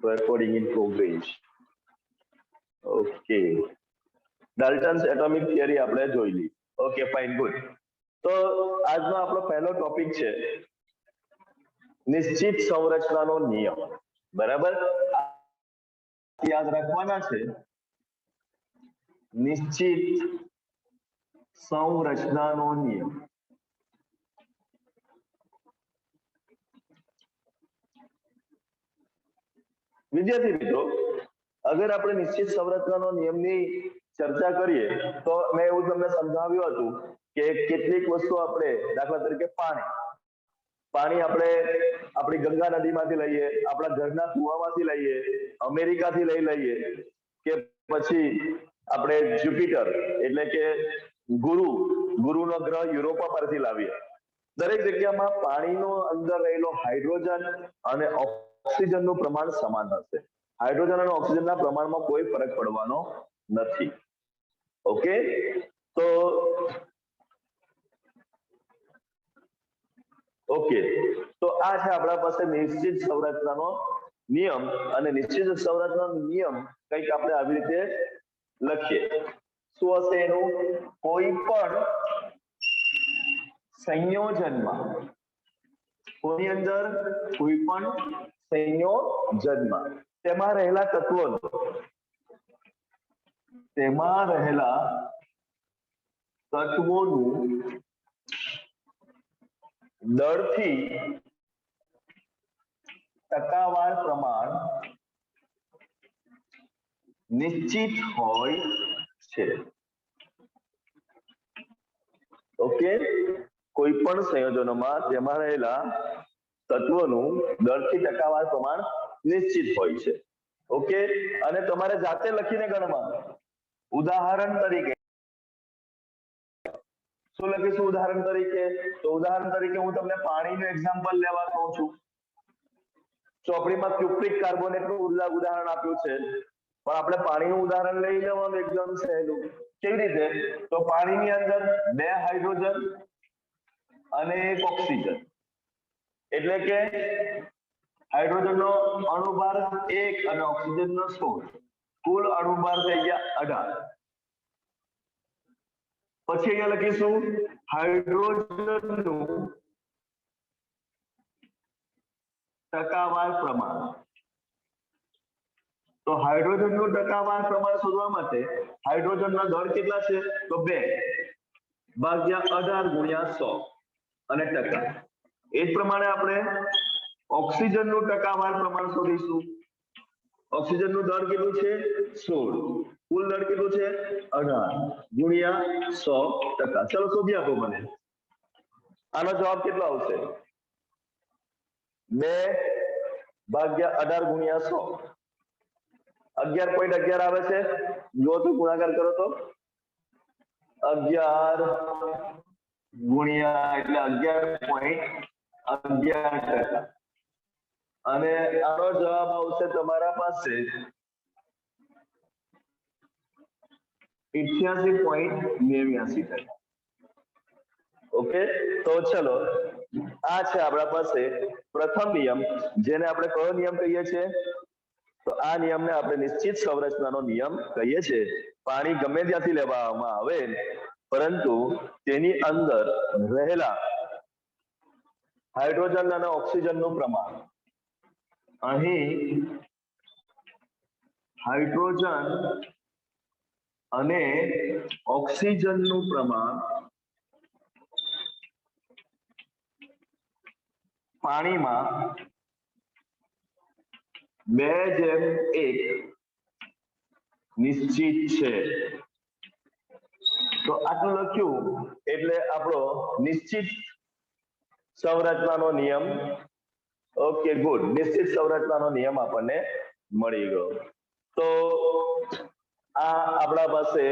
Recording in progress. Okay, Dalton's atomic theory આપણે જોઈ લી. Okay fine, good. તો આજનો આપણો પહેલો ટોપિક છે નિશ્ચિત સંરચનાનો નિયમ. બરાબર, યાદ રાખવાના છે નિશ્ચિત સંરચનાનો નિયમ. વિદ્યાર્થી મિત્રો, અગર આપણે નિશ્ચિત સંરચનાનો નિયમની ચર્ચા કરીએ તો મેં એવું તમને સમજાવ્યું હતું કે કેટલીક વસ્તુ આપણે, દાખલા તરીકે પાણી આપણે આપણી ગંગા નદીમાંથી લઈએ, આપણા ઘરના કુવામાંથી લઈએ, અમેરિકાથી લઈએ, કે પછી આપણે જ્યુપિટર એટલે કે ગુરુનો ગ્રહ યુરોપા પરથી લાવીએ. દરેક જગ્યામાં પાણીનો અંદર રહેલો હાઇડ્રોજન અને ઓક્સિજનનું પ્રમાણ સમાન હશે. હાઇડ્રોજન અને ઓક્સિજનના પ્રમાણમાં કોઈ ફરક પડવાનો નથી. ઓકે, તો આ છે આપણા પાસે નિશ્ચિત સંરચનાનો નિયમ. અને નિશ્ચિત સંરચનાનો નિયમ કંઈક આપણે આવી રીતે લખીએ. શું હશે એનું? કોઈ પણ સંયોજનમાં, કોની અંદર? કોઈ પણ સંયોજનમાં તેમાં રહેલા તત્વોનું દળથી ટકાવાર પ્રમાણ નિશ્ચિત હોય છે. ઓકે, કોઈ પણ સંયોજનોમાં તેમાં રહેલા તત્વોનું દળથી ટકાવાર પ્રમાણ નિશ્ચિત હોય છે. ઓકે, અને તમારે જાતે લખીને ગણવાનું. ઉદાહરણ તરીકે શું લખીશું? ઉદાહરણ તરીકે, તો ઉદાહરણ તરીકે હું તમને પાણીનું એક્ઝામ્પલ લેવા કહું છું. ચોપડીમાં ક્યુપ્રિક કાર્બોનેટનું ઉદાહરણ આપ્યું છે, પણ આપણે પાણીનું ઉદાહરણ લઈ લેવાનું એકદમ સહેલું. કેવી રીતે? તો પાણીની અંદર 2 હાઇડ્રોજન અને 1 ઓક્સિજન, એટલે કે હાઇડ્રોજનનો અણુભાર 1 અને ઓક્સિજનનો 16, કુલ અણુભાર થઈ ગયા 18. પછી અહીંયા લખીશું હાઇડ્રોજનનું ટકાવાર પ્રમાણ. તો હાઇડ્રોજનનું ટકાવાર પ્રમાણ શોધવા માટે હાઇડ્રોજનના દળ કેટલા છે? તો 2 ભાગ્યા 18 ગુણ્યા 100 અને ટકા. એ જ પ્રમાણે આપણે ઓક્સિજનનું ટકાવાર પ્રમાણ શોધીશું. ઓક્સિજનનું દળ કેટલું છે? 16. કુલ દળ કેટલું છે? 18 ગુણ્યા 100%. ચલો શોધી આપો મને. આનો જવાબ કેટલો આવશે? 2 ભાગ્યા 18 ગુણ્યા 100, 11.11 આવે છે. જો તો ગુણાકાર કરો તો 11 ગુણ્યા એટલે 11.11%. અને આનો જવાબ આવશે તમારા પાસે 88.89%. ઓકે, તો ચલો આ છે આપણા પાસે પ્રથમ નિયમ, જેને આપણે કયો નિયમ કહીએ છીએ? તો આ નિયમને આપણે નિશ્ચિત સંરચનાનો નિયમ કહીએ છીએ. પાણી ગમે ત્યાંથી લેવામાં આવે, પરંતુ તેની અંદર રહેલા હાઇડ્રોજન અને ઓક્સિજનનું પ્રમાણ, અહીં હાઇડ્રોજન અને ઓક્સિજનનું પ્રમાણ પાણીમાં 2:1 નિશ્ચિત છે. તો આટલું લખ્યું એટલે આપણો નિશ્ચિત સંરચનાનો નિયમ. Okay, good. નિશ્ચિત સંરચનાનો નિયમ આપણને મળી ગયો. તો આ આપણા પાસે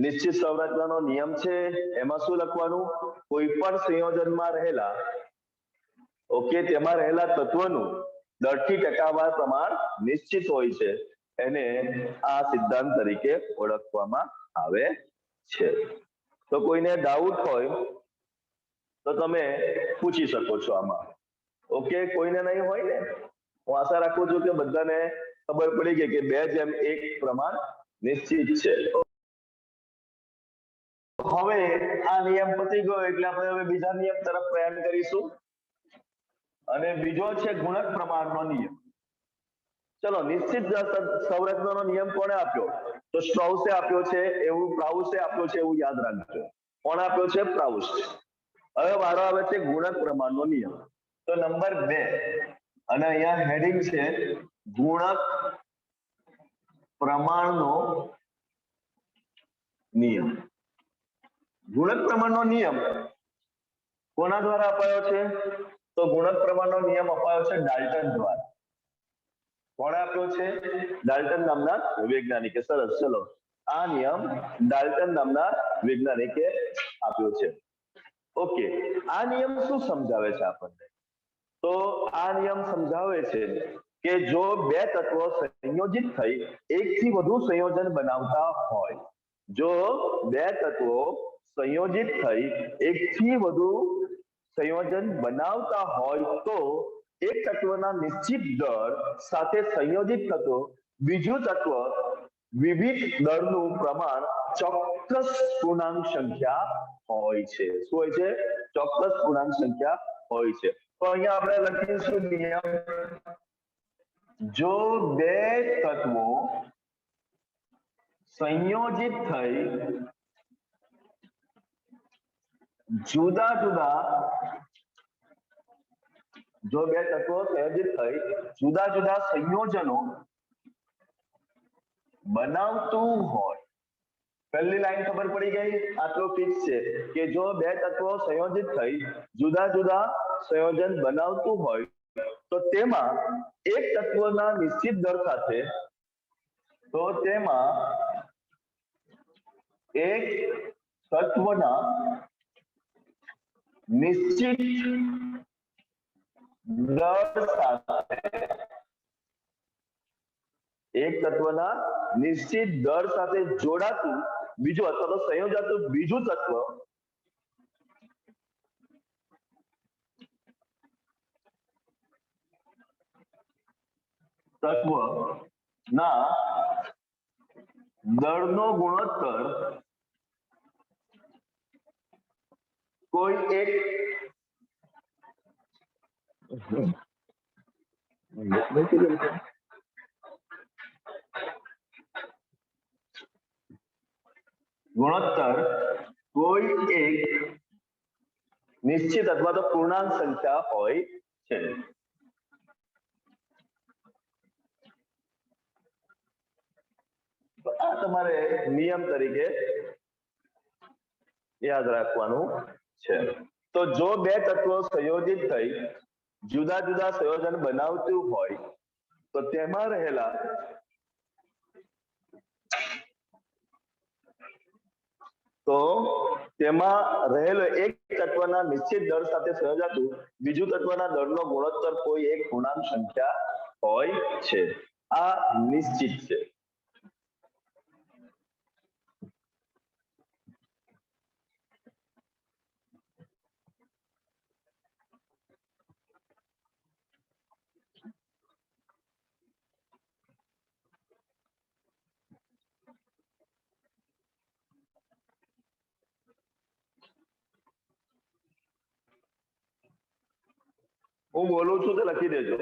નિશ્ચિત સંરચનાનો નિયમ છે. એમાં શું લખવાનું? કોઈ પણ સંયોજનમાં રહેલા, ઓકે, તેમાં રહેલા તત્વોનું દળથી ટકાવાર પ્રમાણ નિશ્ચિત હોય છે. એને આ સિદ્ધાંત તરીકે ઓળખવામાં આવે છે. તો કોઈને ડાઉટ હોય તો તમે પૂછી શકો છો આમાં. ઓકે, કોઈને નહીં હોય ને હું આશા રાખું છું કે બધાને ખબર પડી ગઈ કે 2:1 પ્રમાણ નિશ્ચિત છે. હવે આ નિયમ પતી ગયો એટલે આપણે હવે બીજા નિયમ તરફ પ્રયાણ કરીશું અને બીજો છે ગુણક પ્રમાણનો નિયમ. ચલો, નિશ્ચિત સંરચનાનો નિયમ કોણે આપ્યો? તો સ્ટ્રાઉસે આપ્યો છે, એવું પ્રાઉસે આપ્યો છે, એવું યાદ રાખજો. કોણ આપ્યો છે? પ્રાઉસ. હવે વારો આવે છે ગુણક પ્રમાણનો નિયમ. તો નંબર 2 અને અહીંયા હેડિંગ છે ગુણક પ્રમાણનો નિયમ. ગુણક પ્રમાણનો નિયમ કોના દ્વારા અપાયો છે? તો ગુણક પ્રમાણનો નિયમ અપાયો છે ડાલ્ટન દ્વારા. કોણે આપ્યો છે? ડાલ્ટન નામના વૈજ્ઞાનિકે. સરસ. ચલો, આ નિયમ ડાલ્ટન નામના વૈજ્ઞાનિકે આપ્યો છે. ઓકે, આ નિયમ શું સમજાવે છે આપણને? તો આ નિયમ સમજાવે છે કે જો બે તત્વો સંયોજિત થઈ એકથી વધુ સંયોજન બનાવતા હોય, જો બે તત્વો સંયોજિત થઈ એકથી વધુ સંયોજન બનાવતા હોય તો એક તત્વના નિશ્ચિત દળ સાથે સંયોજિત થતો બીજું તત્વ વિવિધ દળનું પ્રમાણ ચોક્કસ પૂર્ણાંક સંખ્યા હોય છે. શું હોય છે? ચોક્કસ પૂર્ણાંક સંખ્યા હોય છે. તો અહીંયા આપણે લખીશું નિયમ, જો બે તત્વો સંયોજિત થઈ જુદા જુદા સંયોજનો બનાવતું હોય. પહેલી લાઈન ખબર પડી ગઈ? આટલું ફિક્સ છે કે જો બે તત્વો સંયોજિત થઈ જુદા જુદા સંયોજન બનાવતું હોય તો તેમાં એક તત્વના નિશ્ચિત દળ સાથે જોડાતું બીજું અથવા તો સંયોજાતું બીજું તત્વ ના દળનો ગુણોત્તર કોઈ એક નિશ્ચિત અથવા તો પૂર્ણાંક સંખ્યા હોય છે. આ તમારે નિયમ તરીકે યાદ રાખવાનું છે. તો જો બે તત્વો સંયોજિત થઈ જુદા જુદા સંયોજન બનાવતું હોય તો તેમાં રહેલા એક તત્વના નિશ્ચિત દળ સાથે સંયોજાતું બીજું તત્વના દળનો ગુણોત્તર કોઈ એક પૂર્ણાંક સંખ્યા હોય છે. આ નિશ્ચિત છે. હું બોલું છું તે લખી દેજો.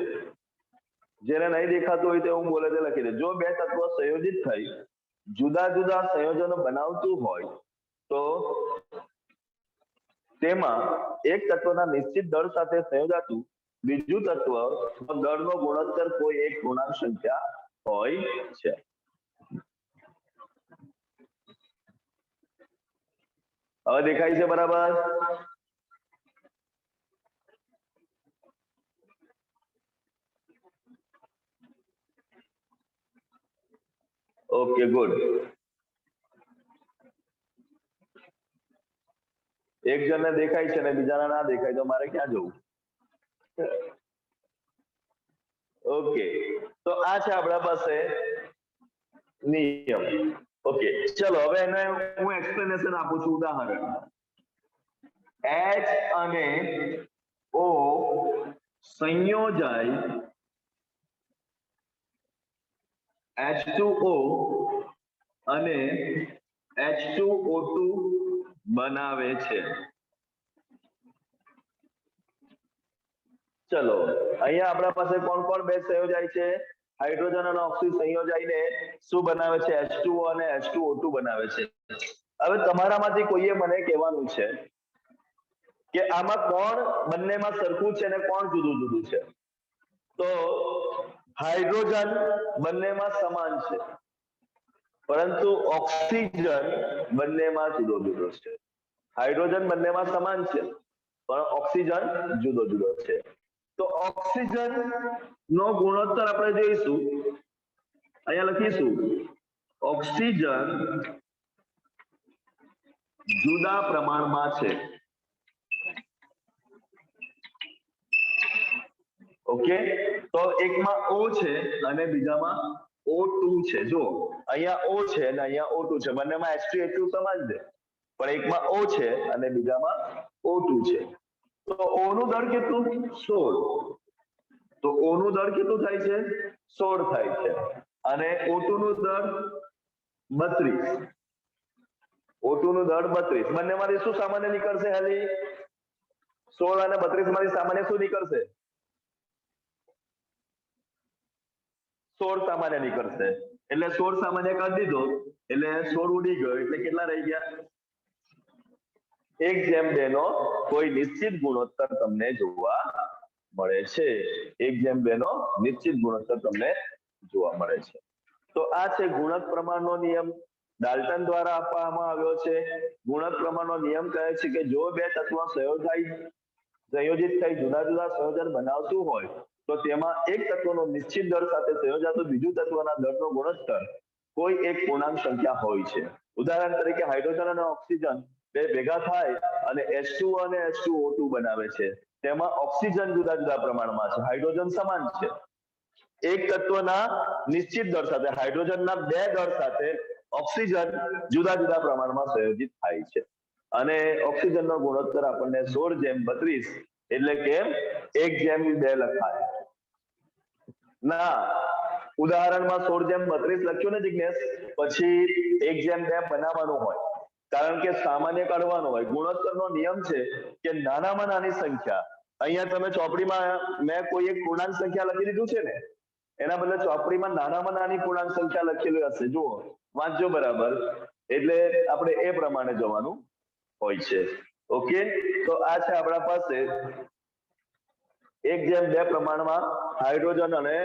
જેને નહીં દેખાતું હોય તે હું બોલે તે લખી દેજો. જો બે તત્વો સંયોજિત થઈ જુદા જુદા સંયોજનો બનાવતું હોય તો તેમાં એક તત્વના નિશ્ચિત દળ સાથે સંયોજાતું બીજું તત્વ દળનો ગુણોત્તર કોઈ એક પૂર્ણાંક સંખ્યા હોય છે. હવે દેખાય છે બરાબર? Okay, good. એક જણને દેખાય છે ને બીજાને ના દેખાય તો મારે ક્યાં જવું? ઓકે, તો આ છે આપણા પાસે નિયમ. ઓકે, ચલો હવે એને હું એક્સપ્લેનેશન આપું છું. ઉદાહરણ, H અને O સંયોજાય H2O અને H2O2 બનાવે છે. ચલો અહીંયા આપણા પાસે કોણ કોણ બે સંયોજાય છે? હાઇડ્રોજન અને ઓક્સિજન સંયોજાઈને શું બનાવે છે? H2O અને H2O2 બનાવે છે. હવે તમારામાંથી કોઈએ મને કહેવાનું છે કે આમાં કોણ બંનેમાં સરખું છે અને કોણ જુદું જુદું છે? તો હાઇડ્રોજન બંનેમાં સમાન છે, પરંતુ ઓક્સિજન બંનેમાં જુદો જુદો છે. હાઇડ્રોજન બંનેમાં સમાન છે, પણ ઓક્સિજન જુદો જુદો છે. તો ઓક્સિજન નો ગુણોત્તર આપણે જોઈશું. અહીંયા લખીશું ઓક્સિજન જુદા પ્રમાણમાં છે. ઓકે, તો એકમાં O છે અને બીજામાં O2 છે. જો અહીંયા O છે અને અહીંયા O2 છે, બંનેમાં H2 સમાન છે, પણ એકમાં O છે અને બીજામાં O2 છે. તો O નું દળ કેટલું? 16. તો O નું દળ કેટલું થાય છે? 16 થાય છે. અને O2 નું દળ 32. O2 નું દળ 32. બંનેમાંથી શું સામાન્ય નીકળશે? હાલી 16 અને 32 માંથી સામાન્ય શું નીકળશે? 16 સામાન્ય નીકળશે. એટલે 16 સામાન્ય કરી દીધો એટલે 16 ઉડી ગયો, એટલે કેટલા રહી ગયા? 1:2 નો કોઈ નિશ્ચિત ગુણોત્તર તમને જોવા મળે છે. 1:2 નો નિશ્ચિત ગુણોત્તર તમને જોવા મળે છે. તો આ છે ગુણક પ્રમાણનો નિયમ. ડાલ્ટન દ્વારા આપવામાં આવ્યો છે. ગુણક પ્રમાણનો નિયમ કહે છે કે જો બે તત્વો સંયોજિત થઈ જુદા જુદા સંયોજન બનાવતું હોય તો તેમાં એક તત્વનો નિશ્ચિત દળ સાથે સંયોજાતું બીજું તત્વના દળનો ગુણોત્તર કોઈ એક પૂર્ણાંક સંખ્યા હોય છે. ઉદાહરણ તરીકે હાઇડ્રોજન અને ઓક્સિજન બે ભેગા થાય અને H2O અને H2O2 બનાવે છે. તેમાં ઓક્સિજન જુદા જુદા પ્રમાણમાં છે, હાઇડ્રોજન સમાન છે. એક તત્વના નિશ્ચિત દળ સાથે હાઇડ્રોજનના બે દળ સાથે ઓક્સિજન જુદા જુદા પ્રમાણમાં સંયોજિત થાય છે. અને ઓક્સિજનનો ગુણોત્તર આપણને 16:32 એટલે કે 1:2 લખાય. ના, ઉદાહરણમાં 16:32 લખ્યું ને જિજ્ઞેશ, પછી 1:2 બનાવવાનું હોય, કારણ કે સામાન્ય કાઢવાનું હોય. ગુણોત્તરનો નિયમ છે કે નાનામાં નાની સંખ્યા, અહીંયા તમે ચોપડીમાં મેં કોઈ એક પૂર્ણાંક સંખ્યા લખી દીધું છે ને, એના બદલે ચોપડીમાં નાનામાં નાની પૂર્ણાંક સંખ્યા લખેલી હશે, જુઓ વાંચજો બરાબર, એટલે આપણે એ પ્રમાણે જવાનું હોય છે. ઓકે, તો આ છે આપણા પાસે 1:2 પ્રમાણમાં હાઇડ્રોજન અને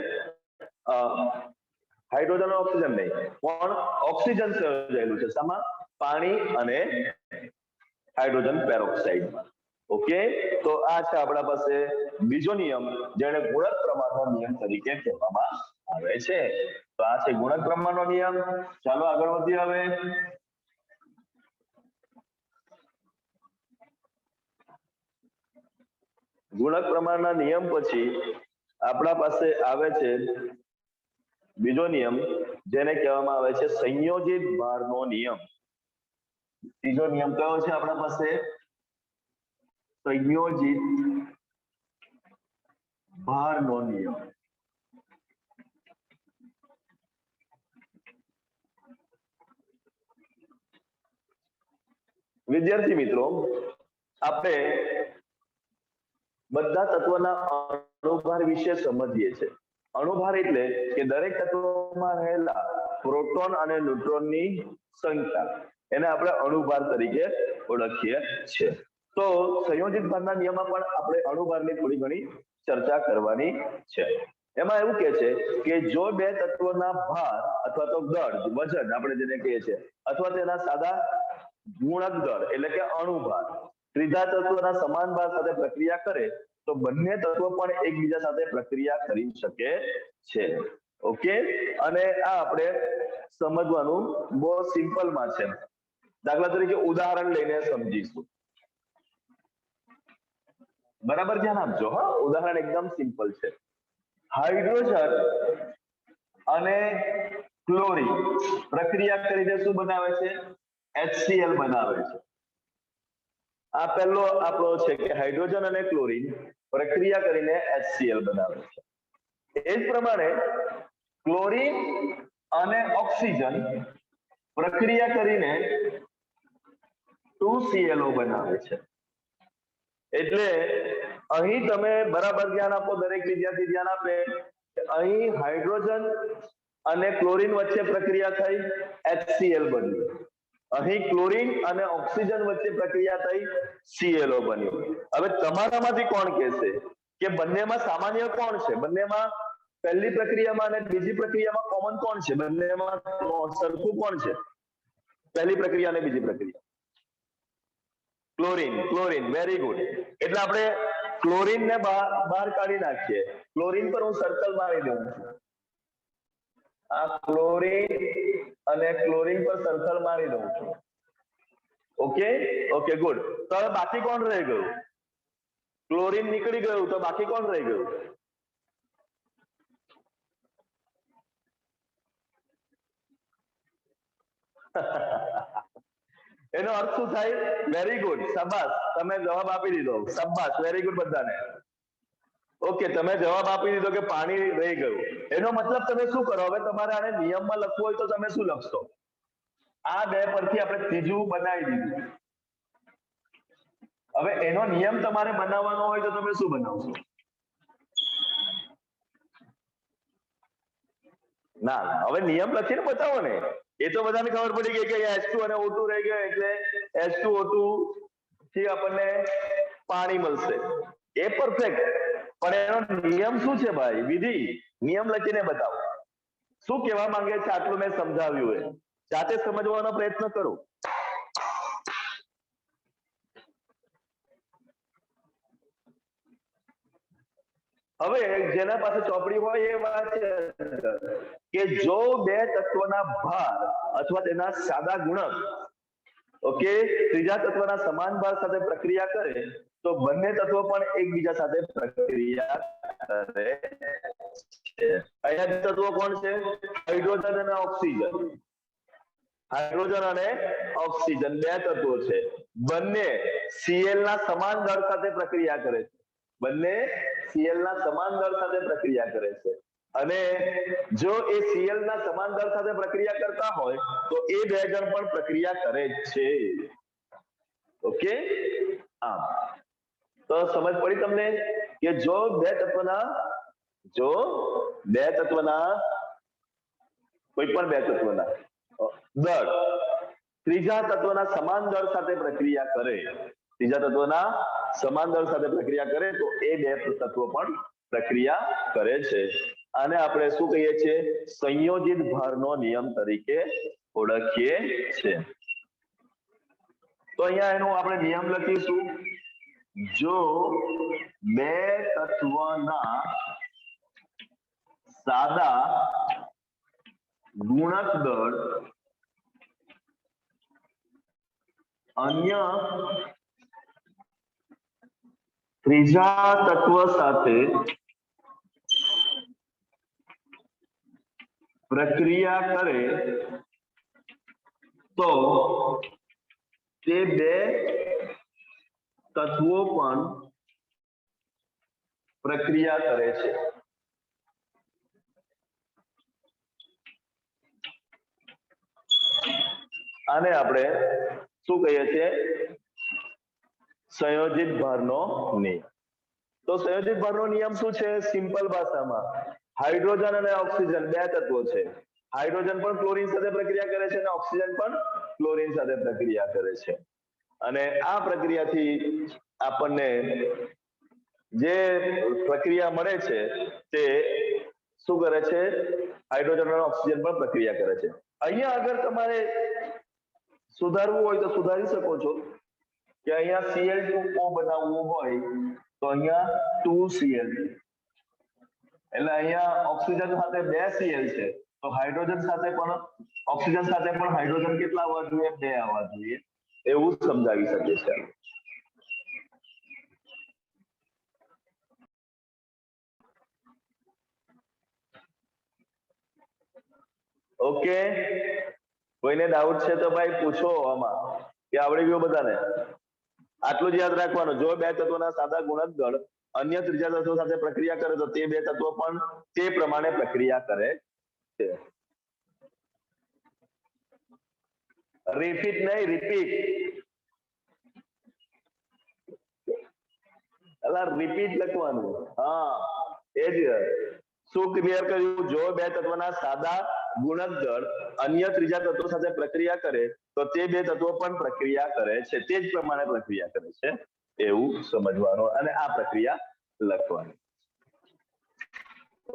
ઓક્સિજન નહીં, પણ ઓક્સિજન સંયોજાયેલું છે. શામાં? પાણી અને હાઇડ્રોજન પેરોક્સાઇડમાં. ઓકે, તો આ છે આપણા પાસે બીજો નિયમ, જેને ગુણક પ્રમાણનો નિયમ તરીકે કહેવામાં આવે છે. તો આ છે ગુણક પ્રમાણનો નિયમ. ચાલો આગળ વધીએ. હવે ગુણક પ્રમાણના નિયમ પછી આપણા પાસે આવે છે બીજો નિયમ, જેને કહેવામાં આવે છે સંયોજિત ભારનો નિયમ. ત્રીજો નિયમ કયો છે આપણા પાસે? સંયોજિત ભારનો નિયમ. વિદ્યાર્થી મિત્રો, આપણે બધા તત્વોના અણુભાર વિશે સમજીએ છીએ. અણુભાર એટલે કે દરેક તત્વમાં રહેલા પ્રોટોન અને ન્યુટ્રોનની સંખ્યા, એને આપણે અણુભાર તરીકે ઓળખીએ છીએ. તો સંયોજિત ભારના નિયમમાં પણ આપણે અણુભારની થોડી ઘણી ચર્ચા કરવાની છે. એમાં એવું કહે છે કે જો બે તત્વોના ભાર અથવા તો દળ, વજન આપણે જેને કહીએ છીએ, અથવા તેના સાદા ગુણક દળ એટલે કે અણુભાર ત્રીજા તત્વના સમાન ભાર સાથે પ્રક્રિયા કરે તો બંને તત્વો પણ એકબીજા સાથે પ્રક્રિયા કરી શકે છે. ઓકે, અને આ આપણે સમજવાનું બહુ સિમ્પલમાં છે. દાખલા તરીકે ઉદાહરણ લઈને સમજીશું. બરાબર ધ્યાન આપજો. હા, ઉદાહરણ એકદમ સિમ્પલ છે. હાઇડ્રોજન અને ક્લોરીન પ્રક્રિયા કરીને શું બનાવે છે? HCl બનાવે છે. આ પહેલો આપણો છે કે હાઇડ્રોજન અને ક્લોરીન પ્રક્રિયા કરીને HCl બનાવે છે. એ જ પ્રમાણે ક્લોરીન અને ઓક્સિજન પ્રક્રિયા કરીને 2ClO બનાવે છે. એટલે અહીં તમે બરાબર ધ્યાન આપો, દરેક વિદ્યાર્થી ધ્યાન આપે. અહીં હાઇડ્રોજન અને ક્લોરીન વચ્ચે પ્રક્રિયા થઈ, HCl બન્યું. અહીં ક્લોરીન અને ઓક્સિજન વચ્ચે પ્રક્રિયા થઈ, ClO બન્યું. હવે તમારામાંથી કોણ કહેશે કે બંનેમાં સામાન્ય કોણ છે? બંનેમાં પહેલી પ્રક્રિયામાં અને બીજી પ્રક્રિયામાં કોમન કોણ છે? બંનેમાં સરખું કોણ છે? પહેલી પ્રક્રિયા અને બીજી પ્રક્રિયા? ક્લોરીન. Chlorine, very good. એટલે આપણે ક્લોરીન ને બહાર કાઢી નાખીએ. ક્લોરીન પર હું સર્કલ મારી દઉં છું. આ ક્લોરીન અને ક્લોરીન પર સર્કલ મારી દઉં છું. Okay, okay, good. તો હવે બાકી કોણ રહી ગયું? ક્લોરીન નીકળી ગયું તો બાકી કોણ રહી ગયું? એનો અર્થ શું થાય? વેરી ગુડ, શાબાશ, તમે જવાબ આપી દીધો. શાબાશ, વેરી ગુડ બધાને. ઓકે, તમે જવાબ આપી દીધો કે પાણી રહી ગયું. એનો મતલબ તમે શું કરો? હવે તમારે આને નિયમમાં લખવું હોય તો તમે શું લખશો? આ બે પરથી આપણે ત્રીજું બનાવી દીધું. હવે એનો નિયમ તમારે બનાવવાનો હોય તો તમે શું બનાવશો? ના, હવે નિયમ લખીને બતાવો ને. એ તો બધાને ખબર પડી ગઈ કે H2 અને O2 રહી ગયો એટલે H2O2 થી આપણને પાણી મળશે. એ પરફેક્ટ. પણ એનો નિયમ શું છે ભાઈ? વિધિ, નિયમ લખીને બતાવો. શું કહેવા માંગે છે? આટલું મેં સમજાવ્યું એ જાતે સમજવાનો પ્રયત્ન કરો. હવે જેના પાસે ચોપડી હોય એ વાંચે કે જો બે તત્વના ભાર અથવા તેના સાદા ગુણક ઓકે ત્રીજા તત્વના સમાન ભાર સાથે પ્રક્રિયા કરે તો બંને તત્વો પણ એકબીજા સાથે પ્રક્રિયા કરે છે. અહીંયા તત્વો કોણ છે? હાઇડ્રોજન અને ઓક્સિજન. હાઇડ્રોજન અને ઓક્સિજન બે તત્વો છે. બંને Cl ના સમાન દર સાથે પ્રક્રિયા કરે છે. બંને Cl ના સમાન દર સાથે પ્રક્રિયા કરે છે. અને જો એ Cl ના સમાન દર સાથે પ્રક્રિયા કરતા હોય તો એ બે જણ પણ પ્રક્રિયા કરે છે. ઓકે, આમ તો સમજ પડી તમને કે જો બે તત્વના કોઈ પણ બે તત્વના દળ ત્રીજા તત્વના સમાન દળ સાથે પ્રક્રિયા કરે, ત્રીજા તત્વના સમાન દળ સાથે પ્રક્રિયા કરે તો એ બે તત્વો પણ પ્રક્રિયા કરે છે. આને આપણે શું કહીએ છીએ? સંયોજિત ભારનો નિયમ તરીકે ઓળખીએ છીએ. તો અહીંયા એનો આપણે નિયમ લખીશું. જો બે તત્વના સાદા ગુણક દળ અન્ય ત્રીજા તત્વ સાથે પ્રક્રિયા કરે તો તે બે તત્વો પણ પ્રક્રિયા કરે છે. આને આપણે શું કહીએ છીએ? સંયોજિત ભારનો નિયમ. તો સંયોજિત ભારનો નિયમ શું છે? સિમ્પલ ભાષામાં હાઇડ્રોજન અને ઓક્સિજન બે તત્વો છે. હાઇડ્રોજન પણ ક્લોરીન સાથે પ્રક્રિયા કરે છે અને ઓક્સિજન પણ ક્લોરીન સાથે પ્રક્રિયા કરે છે. અને આ પ્રક્રિયાથી આપણને જે પ્રક્રિયા મળે છે તે શું કરે છે? હાઇડ્રોજન અને ઓક્સિજન પણ પ્રક્રિયા કરે છે. અહીંયા અગર તમારે સુધારવું હોય તો સુધારી શકો છો કે અહીંયા Cl2O બનાવવું હોય તો અહીંયા 2Cl. એટલે અહીંયા ઓક્સિજન સાથે 2 Cl છે તો હાઇડ્રોજન સાથે પણ ઓક્સિજન સાથે પણ હાઇડ્રોજન કેટલા આવવા જોઈએ? 2 આવવા જોઈએ. એવું સમજાવી શકે છે. ઓકે, કોઈને ડાઉટ છે તો ભાઈ પૂછો. આમાં કે આવડી ગયું બધાને? આટલું જ યાદ રાખવાનું. જો બે તત્વોના સાદા ગુણક દળ અન્ય ત્રીજા તત્વો સાથે પ્રક્રિયા કરે તો તે બે તત્વો પણ તે પ્રમાણે પ્રક્રિયા કરે છે. રિપીટ નહીં, રિપીટ. અલા રિપીટ લખવાનું. હા એ જ. શું ક્લિયર કર્યું? જો બે તત્વના સાદા ગુણક દળ અન્ય ત્રીજા તત્વો સાથે પ્રક્રિયા કરે તો તે બે તત્વો પણ પ્રક્રિયા કરે છે, તે જ પ્રમાણે પ્રક્રિયા કરે છે એવું સમજવાનું અને આ પ્રક્રિયા લખવાની.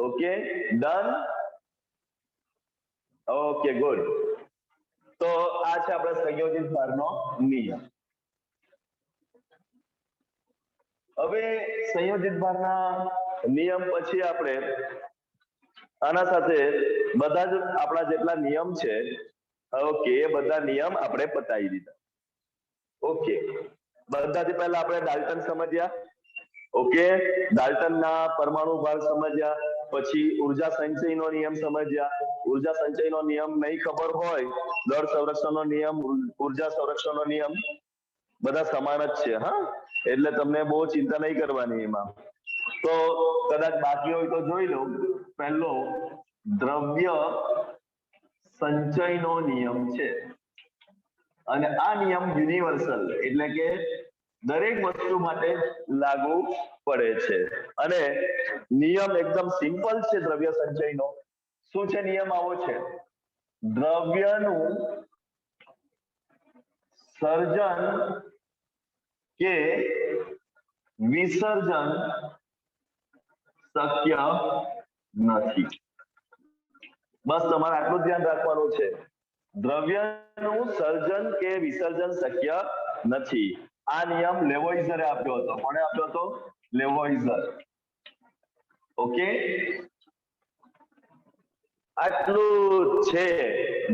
Okay, done. Okay, good. તો આ છે આપણે સંયોજિત ભારનો નિયમ. હવે સંયોજિત ભારના નિયમ પછી આપણે આના સાથે બધા જ આપણા જેટલા નિયમ છે, ઓકે, એ બધા નિયમ આપણે પતાવી દીધા. ઓકે, બધાથી પહેલા આપણે ડાલ્ટન સમજ્યા. ઓકે, ડાલ્ટનના પરમાણુ ભાર સમજ્યા. પછી ઉર્જા સંચયનો નિયમ સમજ્યા. ઉર્જા સંચયનો નિયમ નહીં ખબર હોય, દળ સંરક્ષણનો નિયમ, ઉર્જા સંરક્ષણનો નિયમ બધા સમાન જ છે. હા, એટલે તમને બહુ ચિંતા નહીં કરવાની એમાં. તો કદાચ બાકી હોય તો જોઈ લો. પહેલો દ્રવ્ય સંચયનો નિયમ છે અને આ નિયમ યુનિવર્સલ એટલે કે દરેક વસ્તુ માટે લાગુ પડે છે અને નિયમ એકદમ સિમ્પલ છે દ્રવ્ય સંચયનો. શું છે નિયમ? આવો છે: દ્રવ્યનું સર્જન કે વિસર્જન શક્ય નથી. બસ તમારે આટલું ધ્યાન રાખવાનું છે. દ્રવ્યનું સર્જન કે વિસર્જન શક્ય નથી. આ નિયમ લેવોઇઝરે આપ્યો હતો. કોણે આપ્યો હતો? લેવોઇઝર. ઓકે, આટલું છે.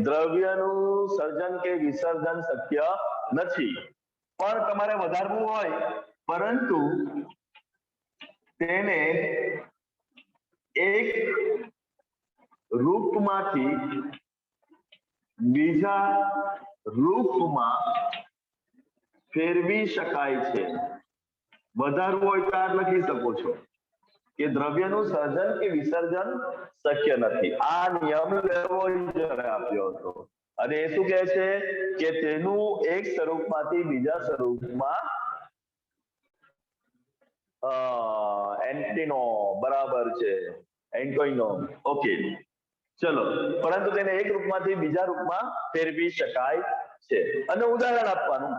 દ્રવ્યનું સર્જન કે વિસર્જન શક્ય નથી. પણ તમારે વધારવું હોય, પરંતુ તેને એક રૂપમાંથી બીજા રૂપમાં ફેરવી શકાય છે. વધારવું હોય તો આ લખી શકો છો કે દ્રવ્યનું સર્જન કે વિસર્જન શક્ય નથી. આ નિયમ લેવોઇઝરે આપ્યો હતો અને એ શું કહે છે કે તેનું એક સ્વરૂપમાંથી બીજા સ્વરૂપમાં એન્ટિનો બરાબર છે, એન્ટોઇનો. ઓકે, ચલો, પરંતુ તેને એક રૂપમાંથી બીજા રૂપમાં ફેરવી શકાય છે. અને ઉદાહરણ આપવાનું: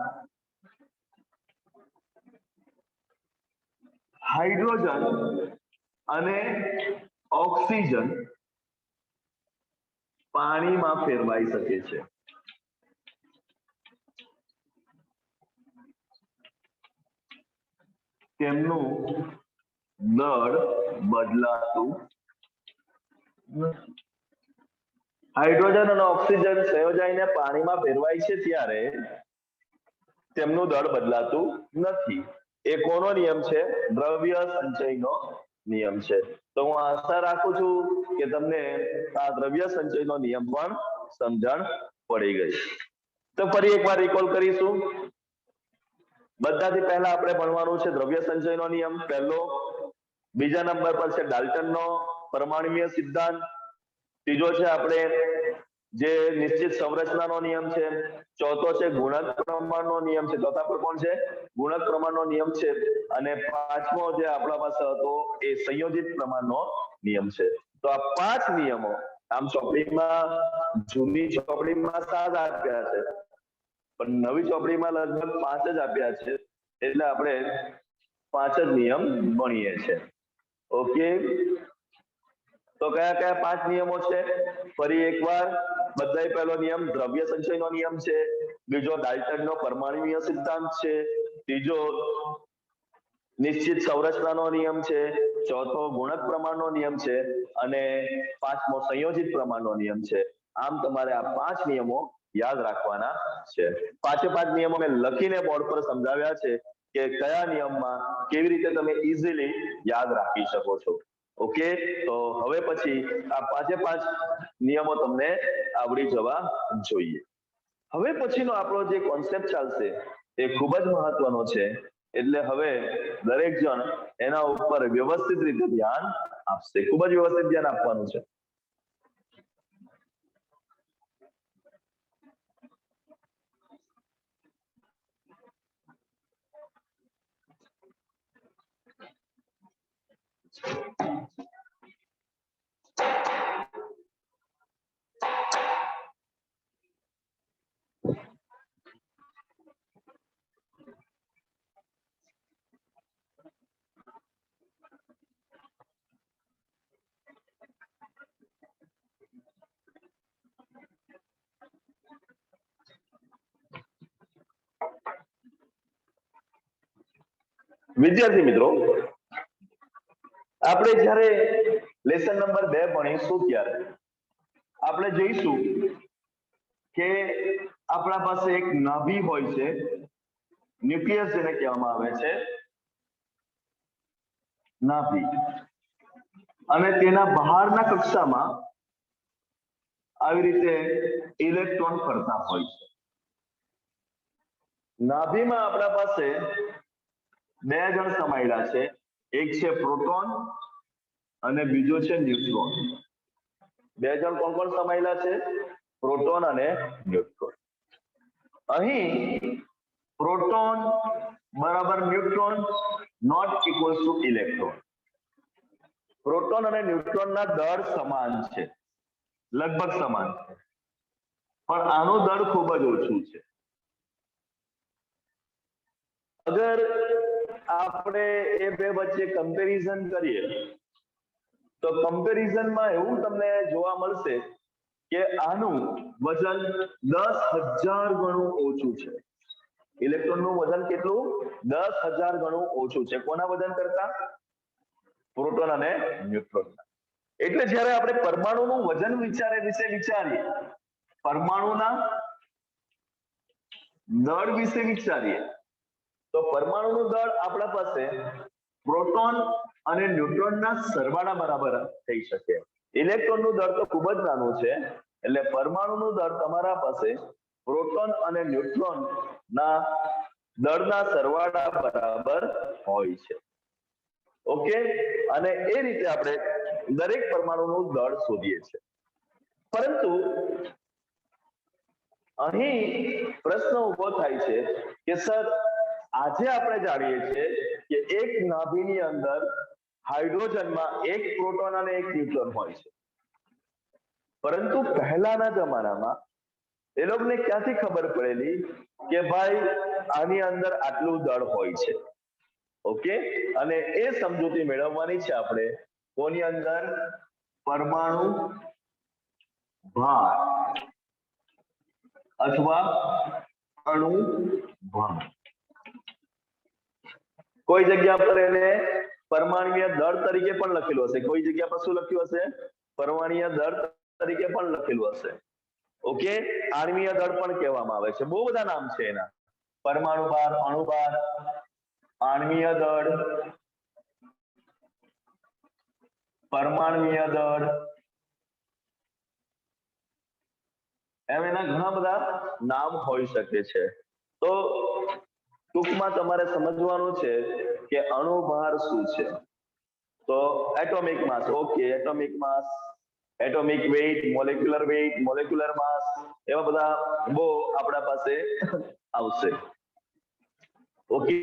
હાઇડ્રોજન અને ઓક્સિજન પાણીમાં ફેરવાઈ શકે છે. તેમનું દળ બદલાતું નથી. હાઇડ્રોજન અને ઓક્સિજન સંયોજાઈને પાણીમાં ફેરવાય છે ત્યારે તેમનું દળ બદલાતું નથી. એ કોનો નિયમ છે? દ્રવ્ય સંચયનો નિયમ છે. તો હું આશા રાખું છું કે તમને આ દ્રવ્ય સંચયનો નિયમ પણ સમજણ પડી ગઈ. તો ફરી એકવાર રિકોલ કરીશું. બધાથી પહેલા આપણે ભણવાનું છે દ્રવ્ય સંચયનો નિયમ પહેલો. બીજા નંબર પર છે ડાલ્ટનનો પરમાણુય સિદ્ધાંત. ત્રીજો છે આપણે જે નિશ્ચિત સંરચનાનો નિયમ છે. ચોથો છે ગુણક પ્રમાણનો નિયમ છે. ચોથા પર કોણ છે? ગુણક પ્રમાણનો નિયમ છે. અને પાંચમો જે આપણા પાસે હતો એ સંયોજિત પ્રમાણનો નિયમ છે. તો આ 5 નિયમો આમ ચોપડીમાં, જૂની ચોપડીમાં 7 આપ્યા છે, પણ નવી ચોપડીમાં લગભગ 5 જ આપ્યા છે. એટલે આપણે 5 જ નિયમ ભણીએ છીએ. ઓકે, તો કયા કયા 5 નિયમો છે? ફરી એકવાર, બધાય પહેલો નિયમ દ્રવ્ય સંચયનો નિયમ છે. બીજો ડાલ્ટનનો પરમાણુય સિદ્ધાંત છે. ત્રીજો નિશ્ચિત સંરચનાનો નિયમ છે. ચોથો ગુણક પ્રમાણનો નિયમ છે અને પાંચમો સંયોજિત પ્રમાણનો નિયમ છે. આમ તમારે આ 5 નિયમો યાદ રાખવાના છે. 5 નિયમો મેં લખીને બોર્ડ પર સમજાવ્યા છે કે કયા નિયમમાં કેવી રીતે તમે ઇઝીલી યાદ રાખી શકો છો. ઓકે, તો હવે પછી આ 5 નિયમો તમને આવડી જવા જોઈએ. હવે પછીનો આપણો જે કોન્સેપ્ટ ચાલશે એ ખૂબ જ મહત્વનો છે. એટલે હવે દરેક જણ એના ઉપર વ્યવસ્થિત રીતે ધ્યાન આપશે. ખૂબ જ વ્યવસ્થિત ધ્યાન આપવાનું છે. વિદ્યાર્થી મિત્રો, આપણે જ્યારે લેસન નંબર 2 ભણીશું ત્યારે આપણે જોઈશું કે આપણા પાસે એક નાભી હોય છે, ન્યુક્લિયસ જેને કહેવામાં આવે છે, નાભી, અને તેના બહારના કક્ષામાં આવી રીતે ઇલેક્ટ્રોન ફરતા હોય છે. નાભીમાં આપણા પાસે બે જણ સમાયેલા છે, એક છે પ્રોટોન અને બીજો છે ન્યુટ્રોન. બે જણ કોણ કોણ સમાયેલા છે? પ્રોટોન અને ન્યુટ્રોન. અહીં પ્રોટોન બરાબર neutron not equals to electron. Proton અને ન્યુટ્રોનના દળ સમાન છે, લગભગ સમાન છે, પણ આનું દળ ખૂબ જ ઓછું છે. અગર આપણે એ બે વચ્ચે કમ્પેરિઝન કરીએ તો કમ્પેરિઝનમાં એવું તમને જોવા મળશે કે આનું વજન 10,000 ગણું ઓછું છે. ઇલેક્ટ્રોનનું વજન કેટલું? 10,000 ગણું ઓછું છે. કોના વજન કરતા? પ્રોટોન અને ન્યુટ્રોન. એટલે જ્યારે આપણે પરમાણુનું વજન વિચારીએ, પરમાણુના દળ વિશે વિચારીએ, તો પરમાણુનું દળ આપણા પાસે પ્રોટોન અને ન્યુટ્રોનના સરવાળા બરાબર થઈ શકે. ઇલેક્ટ્રોનનું દળ તો ખૂબ જ નાનું છે, એટલે પરમાણુનું દળ તમારા પાસે પ્રોટોન અને ન્યુટ્રોનના દળના સરવાળા બરાબર હોય છે. ઓકે, અને એ રીતે આપણે દરેક પરમાણુનું દળ શોધીએ છીએ. પરંતુ અહીં પ્રશ્ન ઉભો થાય છે કે સર, આજે આપણે જાણીએ છીએ કે એક નાભીની અંદર હાઇડ્રોજનમાં એક પ્રોટોન અને એક ન્યુટ્રોન હોય છે, પરંતુ પહેલાના જમાનામાં એ લોકોને ક્યાંથી ખબર પડેલી કે ભાઈ આની અંદર આટલું દળ હોય છે? ઓકે, અને એ સમજૂતી મેળવવાની છે આપણે કોની અંદર? પરમાણુ ભાર અથવા અણુ ભાર. કોઈ જગ્યા પર એને પરમાણ્વીય દળ તરીકે પણ લખેલું હશે, કોઈ જગ્યા પર શું લખ્યું હશે? પરમાણ્વીય દળ તરીકે પણ લખેલું હશે. ઓકે, આણ્વીય દળ પણ કહેવામાં આવે છે, બહુ બધા નામ છે એના. પરમાણુ ભાર, અણુ ભાર, આણ્વીય દળ, પરમાણ્વીય દળ, એમ એના ઘણા બધા નામ હોઈ શકે છે. તો ટૂંકમાં તમારે સમજવાનું છે કે અણુ ભાર શું છે. તો atomic mass, okay, atomic mass, atomic weight, molecular mass, એવા બધા બહુ આપણા પાસે આવશે. ઓકે,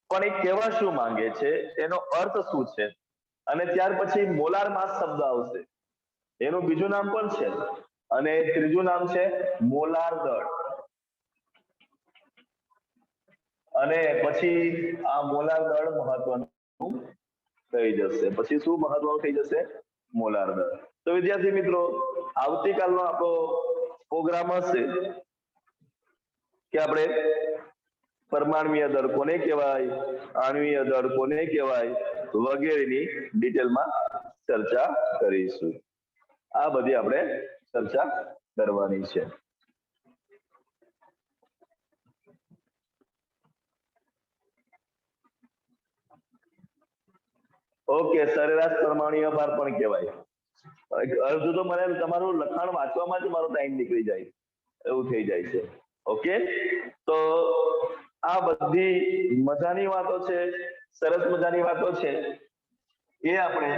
પણ એ કહેવા શું માંગે છે, એનો અર્થ શું છે? અને ત્યાર પછી મોલાર માસ શબ્દ આવશે, એનું બીજું નામ પણ છે, અને ત્રીજું નામ છે મોલાર દળ. અને પછી આ મોલાર દળ મહત્વનું થઈ જશે. પછી શું મહત્વનું થઈ જશે? મોલાર દળ. તો વિદ્યાર્થી મિત્રો, આવતીકાલનો આપણો પ્રોગ્રામ હશે કે આપણે પરમાણ્વીય દળ કોને કહેવાય, આણ્વીય દળ કોને કહેવાય, વગેરેની ડિટેલમાં ચર્ચા કરીશું. આ બધી આપણે ચર્ચા કરવાની છે. ઓકે, સરેરાશ પરમાણ્વીય ભાર પણ કહેવાય. હજુ તો મને તમારું લખાણ વાંચવામાં જ મારો ટાઈમ નીકળી જાય એવું થઈ જાય છે. ઓકે, તો આ બધી મજાની વાતો છે, સરસ મજાની વાતો છે, એ આપણે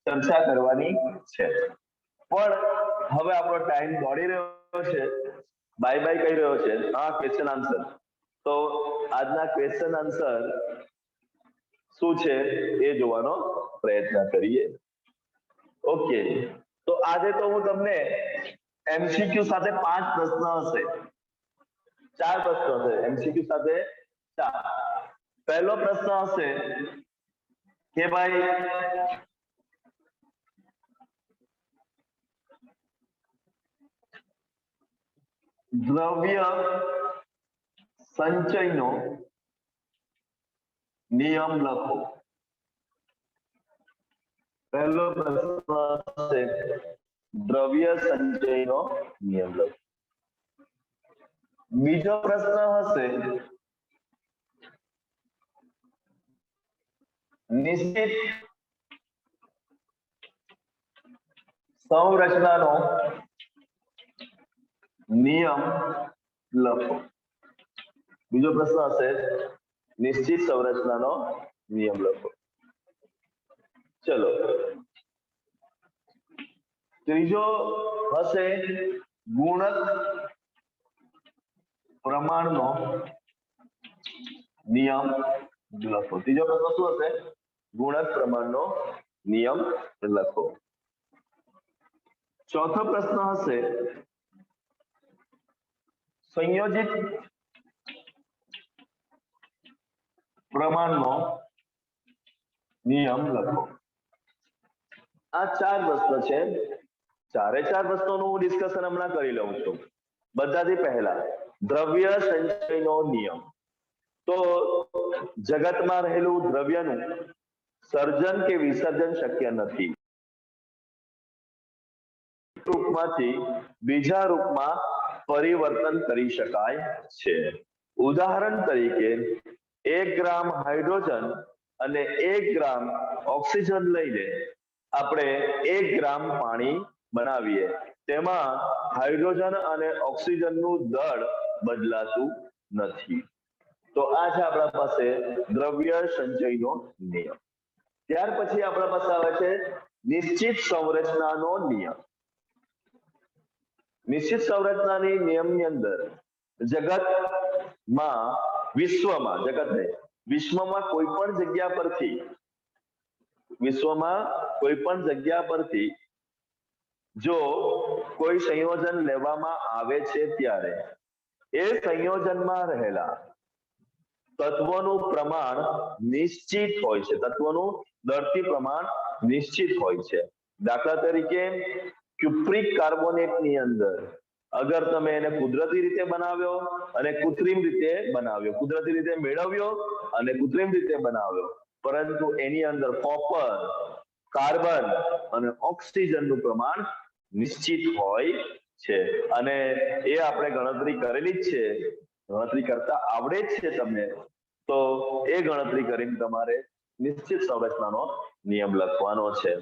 ચર્ચા કરવાની છે. પણ હવે આપણો ટાઈમ દોડી રહ્યો છે, બાય બાય કહી રહ્યો છે. હા, ક્વેશ્ચન આન્સર. તો આજના ક્વેશ્ચન આન્સર શું છે એ જોવાનો પ્રયત્ન કરીએ. ઓકે, તો આજે તો હું તમને એમસીક્યુ સાથે 5 પ્રશ્ન હશે, 4 પ્રશ્નો હશે એમસીક્યુ સાથે 4. પહેલો પ્રશ્ન હશે કે ભાઈ દ્રવ્ય સંચયનો નિયમ લખો. પહેલો પ્રશ્ન છે દ્રવ્ય સંચયનો નિયમ લખો. બીજો પ્રશ્ન હશે નિશ્ચિત સંરચનાનો નિયમ લખો. બીજો પ્રશ્ન હશે નિશ્ચિત સંરચનાનો નિયમ લખો. ચલો, ત્રીજો હશે ગુણક પ્રમાણનો નિયમ લખો. ત્રીજો પ્રશ્ન શું હશે? ગુણક પ્રમાણનો નિયમ લખો. ચોથો પ્રશ્ન હશે સંયોજિત પ્રમાણનો નિયમ લખો. આ 4 પ્રશ્ન છે. 4 પ્રશ્નોનું હું ડિસ્કશન હમણાં કરી લઉં છું. બધાથી પહેલા દ્રવ્ય સંચયનો નિયમ. તો જગતમાં રહેલું દ્રવ્યનું સર્જન કે વિસર્જન શક્ય નથી. રૂપમાંથી બીજા રૂપમાં પરિવર્તન કરી શકાય છે. ઉદાહરણ તરીકે 1 ગ્રામ હાઇડ્રોજન અને 1 ગ્રામ ઓક્સિજન લઈને આપણે 1 ગ્રામ પાણી બનાવીએ. તેમાં હાઇડ્રોજન અને ઓક્સિજનનું દળ બદલાતું નથી. તો આ છે આપણા પાસે દ્રવ્ય સંચયનો નિયમ. ત્યાર પછી આપણા પાસે આવે છે નિશ્ચિત સંરચનાનો નિયમ. નિશ્ચિત સંરચનાની નિયમની અંદર વિશ્વમાં કોઈ પણ જગ્યા પરથી જો કોઈ સંયોજન લેવામાં આવે છે ત્યારે એ સંયોજનમાં રહેલા તત્વોનું પ્રમાણ નિશ્ચિત હોય છે. તત્વોનું દળથી પ્રમાણ નિશ્ચિત હોય છે. દાખલા તરીકે ક્યુપ્રિક કાર્બોનેટની અંદર અગર તમે એને કુદરતી રીતે બનાવ્યો અને કૃત્રિમ રીતે બનાવ્યો, કુદરતી રીતે મેળવ્યો અને કૃત્રિમ રીતે બનાવ્યો, પરંતુ એની અંદર કોપર, કાર્બન અને ઓક્સિજનનું પ્રમાણ નિશ્ચિત હોય છે. અને એ આપણે ગણતરી કરેલી જ છે, ગણતરી કરતા આવડે જ છે તમને. તો એ ગણતરી કરીને તમારે નિશ્ચિત સંરચનાનો નિયમ લખવાનો છે.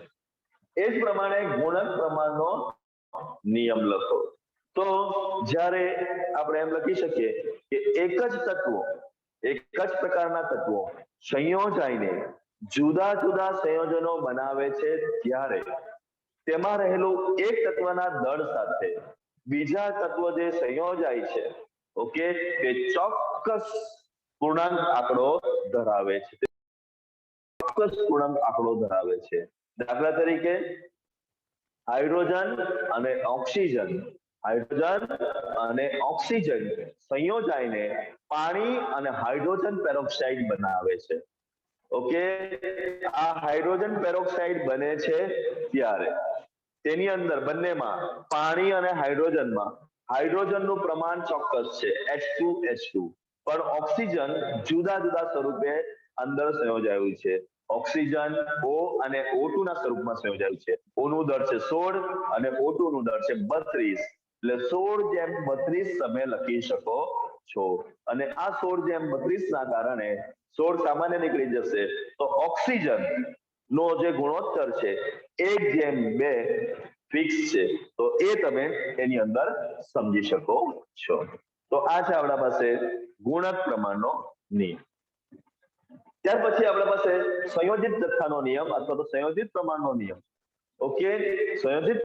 એ જ પ્રમાણે ગુણક પ્રમાણનો નિયમ લખો. તો જ્યારે આપણે એમ લખી શકીએ કે એક જ પ્રકારના તત્વો સંયોજાઈને જુદા જુદા સંયોજનો બનાવે છે ત્યારે તેમાં રહેલું એક તત્વના દળ સાથે બીજા તત્વો જે સંયોજાય છે, ઓકે, તે ચોક્કસ પૂર્ણાંક આંકડો ધરાવે છે. દાખલા તરીકે હાઇડ્રોજન અને ઓક્સિજન સંયોજાઈને પાણી અને હાઇડ્રોજન પેરોક્સાઇડ બનાવે છે. ઓકે, આ હાઇડ્રોજન પેરોક્સાઇડ બને છે ત્યારે તેની અંદર બંનેમાં પાણી અને હાઇડ્રોજનમાં હાઇડ્રોજનનું પ્રમાણ ચોક્કસ છે, H2, પણ ઓક્સિજન જુદા જુદા સ્વરૂપે અંદર સંયોજાયું છે. ઓક્સિજન O અને O2 ના સ્વરૂપમાં સંયોજાયું છે. O નું દળ છે 16 અને O2 નું દળ છે 32. એટલે 16:32 તમે લખી શકો છો. અને આ 16:32 ના કારણે 16 સામાન્ય નીકળી જશે તો ઓક્સિજન નો જે ગુણોત્તર છે 1:2 ફિક્સ છે. તો એ તમે એની અંદર સમજી શકો છો. તો આ છે આપણા પાસે ગુણક પ્રમાણનો નિયમ. ત્યાર પછી આપણા પાસે સંયોજિત જથ્થાનો નિયમ અથવા તો સંયોજિત પ્રમાણનો નિયમ. ઓકે, સંયોજિત